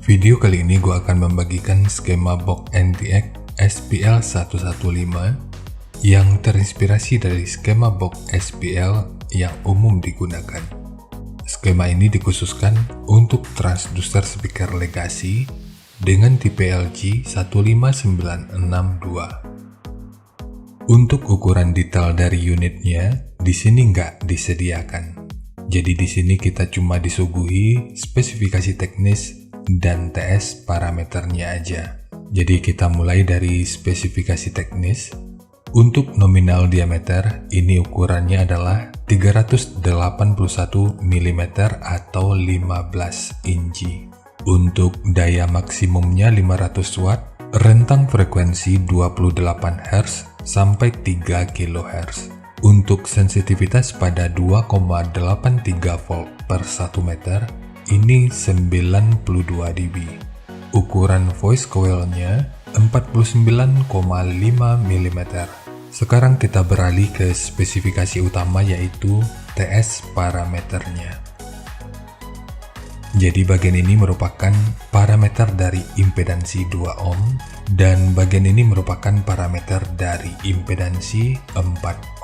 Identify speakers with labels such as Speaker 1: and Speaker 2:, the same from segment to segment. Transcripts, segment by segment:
Speaker 1: Video kali ini gue akan membagikan skema box NTX SPL115 yang terinspirasi dari skema box SPL yang umum digunakan. Skema ini dikhususkan untuk transducer speaker legacy dengan tipe LG 15962. Untuk ukuran detail dari unitnya, di sini nggak disediakan. Jadi di sini kita cuma disuguhi spesifikasi teknis dan TS parameternya aja. Jadi kita mulai dari spesifikasi teknis. Untuk nominal diameter, ini ukurannya adalah 381 mm atau 15 inci. Untuk daya maksimumnya 500 watt, rentang frekuensi 28 Hz sampai 3 kHz. Untuk sensitivitas pada 2,83 volt per 1 meter, ini 92 dB. Ukuran voice coil-nya 49,5 mm. Sekarang kita beralih ke spesifikasi utama, yaitu TS parameternya. Jadi bagian ini merupakan parameter dari impedansi 2 ohm dan bagian ini merupakan parameter dari impedansi 4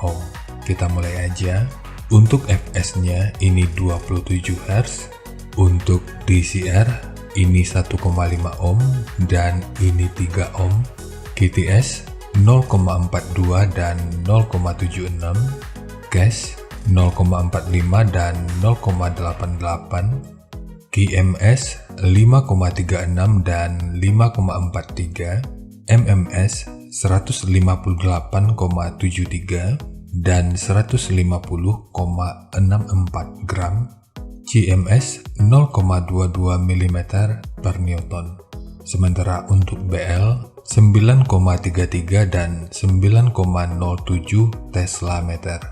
Speaker 1: ohm. Kita mulai aja. Untuk fs-nya ini 27 Hz. Untuk DCR ini 1,5 ohm dan ini 3 ohm. KTS 0,42 dan 0,76. Cache 0,45 dan 0,88. KMS 5,36 dan 5,43. MMS 158,73 dan 150,64 gram. CMS 0,22 mm per Newton. Sementara untuk BL 9,33 dan 9,07 Tesla meter.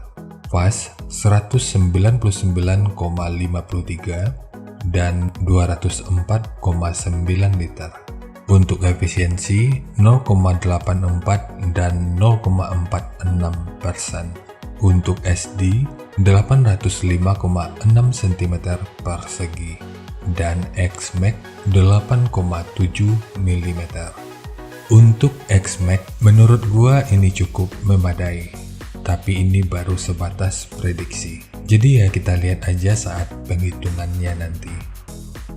Speaker 1: Fast 199,53 dan 204,9 liter. Untuk efisiensi 0,84 dan 0,46%. Untuk SD 805,6 cm persegi dan XMAX 8,7 mm. Untuk XMAX menurut gua ini cukup memadai, tapi ini baru sebatas prediksi. Jadi ya kita lihat aja saat penghitungannya nanti.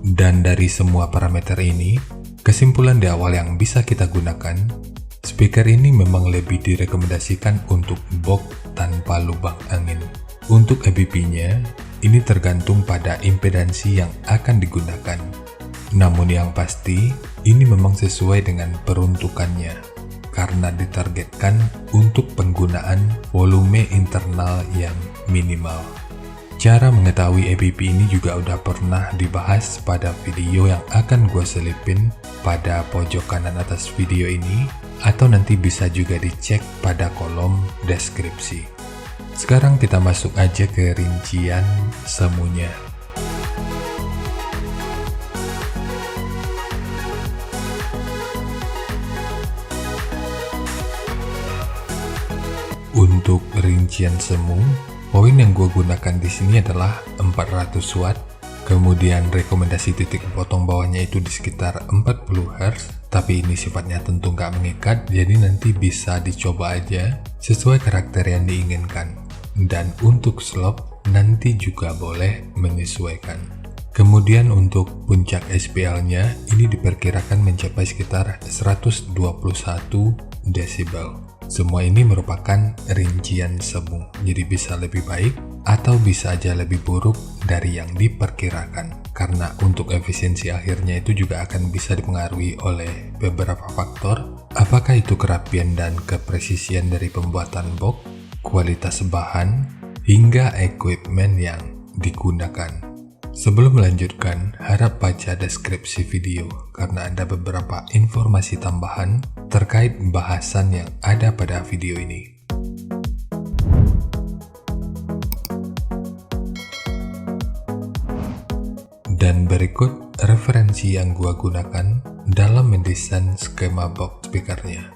Speaker 1: Dan dari semua parameter ini, kesimpulan di awal yang bisa kita gunakan, speaker ini memang lebih direkomendasikan untuk box tanpa lubang angin. Untuk ABP-nya, ini tergantung pada impedansi yang akan digunakan. Namun yang pasti, ini memang sesuai dengan peruntukannya, karena ditargetkan untuk penggunaan volume internal yang minimal. Cara mengetahui ABP ini juga udah pernah dibahas pada video yang akan gue selipin pada pojok kanan atas video ini, atau nanti bisa juga dicek pada kolom deskripsi. Sekarang kita masuk aja ke rincian semuanya. Untuk rincian semu, poin yang gue gunakan di sini adalah 400 watt. Kemudian rekomendasi titik potong bawahnya itu di sekitar 40 Hz. Tapi ini sifatnya tentu nggak mengikat, jadi nanti bisa dicoba aja sesuai karakter yang diinginkan. Dan untuk slope nanti juga boleh menyesuaikan. Kemudian untuk puncak SPL-nya ini diperkirakan mencapai sekitar 121 desibel. Semua ini merupakan rincian semu, jadi bisa lebih baik atau bisa aja lebih buruk dari yang diperkirakan. Karena untuk efisiensi akhirnya itu juga akan bisa dipengaruhi oleh beberapa faktor, apakah itu kerapian dan kepresisian dari pembuatan box, kualitas bahan, hingga equipment yang digunakan. Sebelum melanjutkan, harap baca deskripsi video karena ada beberapa informasi tambahan terkait bahasan yang ada pada video ini. Dan berikut referensi yang gua gunakan dalam mendesain skema box speakernya.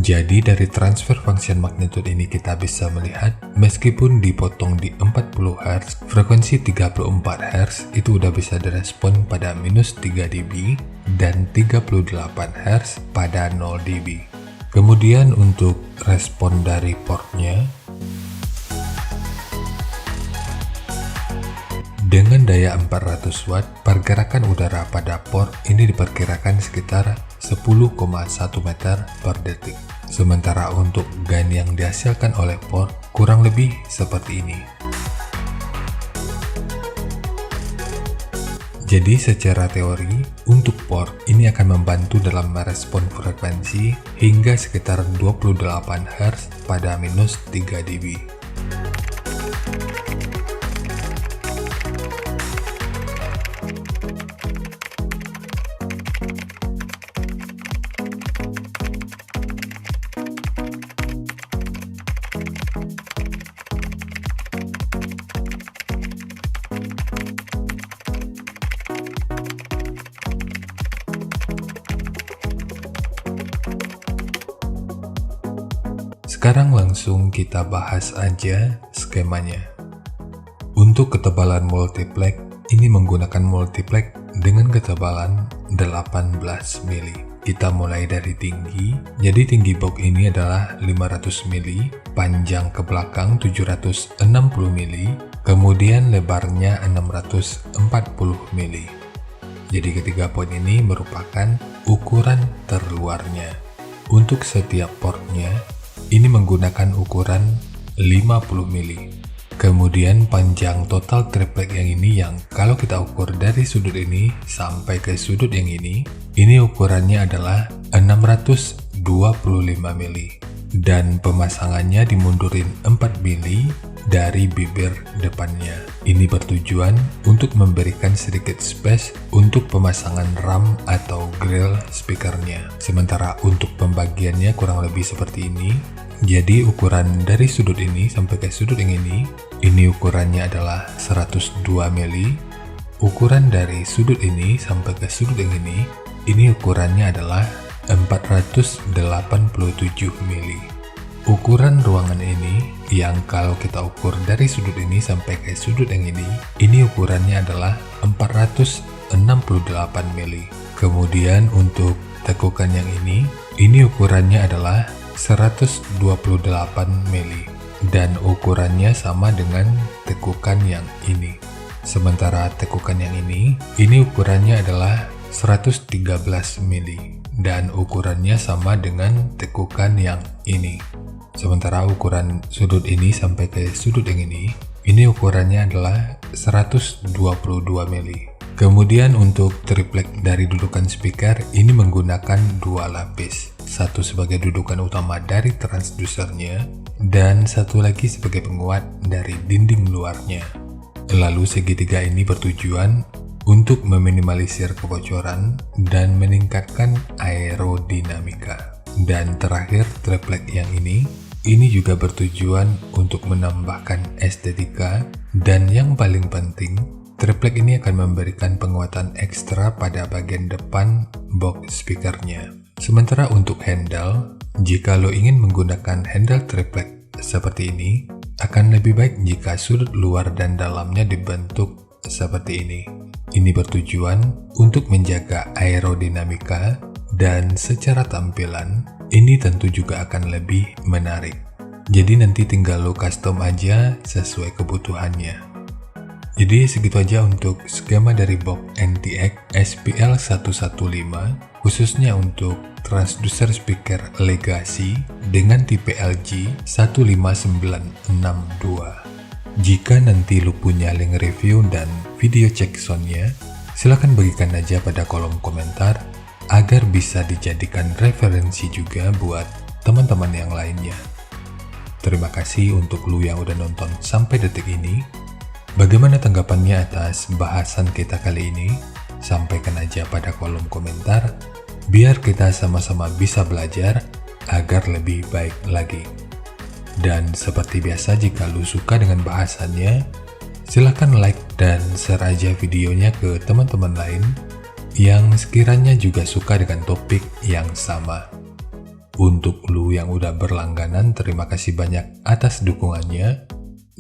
Speaker 1: Jadi dari transfer function magnitude ini kita bisa melihat meskipun dipotong di 40 Hz, frekuensi 34 Hz itu udah bisa direspon pada minus 3 dB dan 38 Hz pada 0 dB. Kemudian untuk respon dari portnya, dengan daya 400 Watt, pergerakan udara pada port ini diperkirakan sekitar 10,1 meter per detik. Sementara untuk gain yang dihasilkan oleh port kurang lebih seperti ini. Jadi secara teori, untuk port ini akan membantu dalam merespon frekuensi hingga sekitar 28 Hz pada minus 3 dB. Sekarang langsung kita bahas aja skemanya. Untuk ketebalan multiplex, ini menggunakan multiplex dengan ketebalan 18 mili. Kita mulai dari tinggi, jadi tinggi box ini adalah 500 mili, panjang ke belakang 760 mili, kemudian lebarnya 640 mili. Jadi ketiga poin ini merupakan ukuran terluarnya. Untuk setiap portnya, ini menggunakan ukuran 50 mili. Kemudian panjang total triplek yang ini yang kalau kita ukur dari sudut ini sampai ke sudut yang ini ukurannya adalah 625 mili. Dan pemasangannya dimundurin 4 mili dari bibir depannya. Ini bertujuan untuk memberikan sedikit space untuk pemasangan RAM atau grill speakernya. Sementara untuk pembagiannya kurang lebih seperti ini. Jadi ukuran dari sudut ini sampai ke sudut yang ini ukurannya adalah 102 mili. Ukuran dari sudut ini sampai ke sudut yang ini ukurannya adalah 487 mili. Ukuran ruangan ini yang kalau kita ukur dari sudut ini sampai ke sudut yang ini ukurannya adalah 468 mili. Kemudian untuk tekukan yang ini ukurannya adalah 128 mili dan ukurannya sama dengan tekukan yang ini. Sementara tekukan yang ini ukurannya adalah 113 mili dan ukurannya sama dengan tekukan yang ini. Sementara ukuran sudut ini sampai ke sudut yang ini ukurannya adalah 122 mili. Kemudian untuk triplek dari dudukan speaker ini menggunakan dua lapis. Satu sebagai dudukan utama dari transdusernya dan satu lagi sebagai penguat dari dinding luarnya. Lalu segitiga ini bertujuan untuk meminimalisir kebocoran dan meningkatkan aerodinamika. Dan terakhir triplek yang ini juga bertujuan untuk menambahkan estetika dan yang paling penting, triplek ini akan memberikan penguatan ekstra pada bagian depan box speakernya. Sementara untuk handle, jika lo ingin menggunakan handle triplek seperti ini, akan lebih baik jika sudut luar dan dalamnya dibentuk seperti ini. Ini bertujuan untuk menjaga aerodinamika dan secara tampilan, ini tentu juga akan lebih menarik. Jadi nanti tinggal lo custom aja sesuai kebutuhannya. Jadi segitu aja untuk skema dari box NTX SPL115 khususnya untuk transducer speaker Legacy dengan tipe LG 15962. Jika nanti lu punya link review dan video cek soundnya, silahkan bagikan aja pada kolom komentar agar bisa dijadikan referensi juga buat teman-teman yang lainnya. Terima kasih untuk lu yang udah nonton sampai detik ini. Bagaimana tanggapannya atas bahasan kita kali ini? Sampaikan aja pada kolom komentar, biar kita sama-sama bisa belajar agar lebih baik lagi. Dan seperti biasa, jika lu suka dengan bahasannya, silahkan like dan share aja videonya ke teman-teman lain yang sekiranya juga suka dengan topik yang sama. Untuk lu yang udah berlangganan, terima kasih banyak atas dukungannya.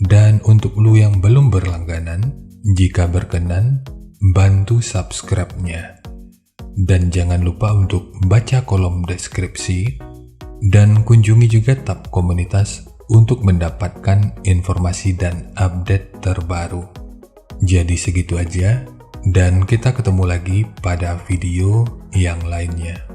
Speaker 1: Dan untuk lu yang belum berlangganan, jika berkenan, bantu subscribe-nya. Dan jangan lupa untuk baca kolom deskripsi dan kunjungi juga tab komunitas untuk mendapatkan informasi dan update terbaru. Jadi segitu aja, dan kita ketemu lagi pada video yang lainnya.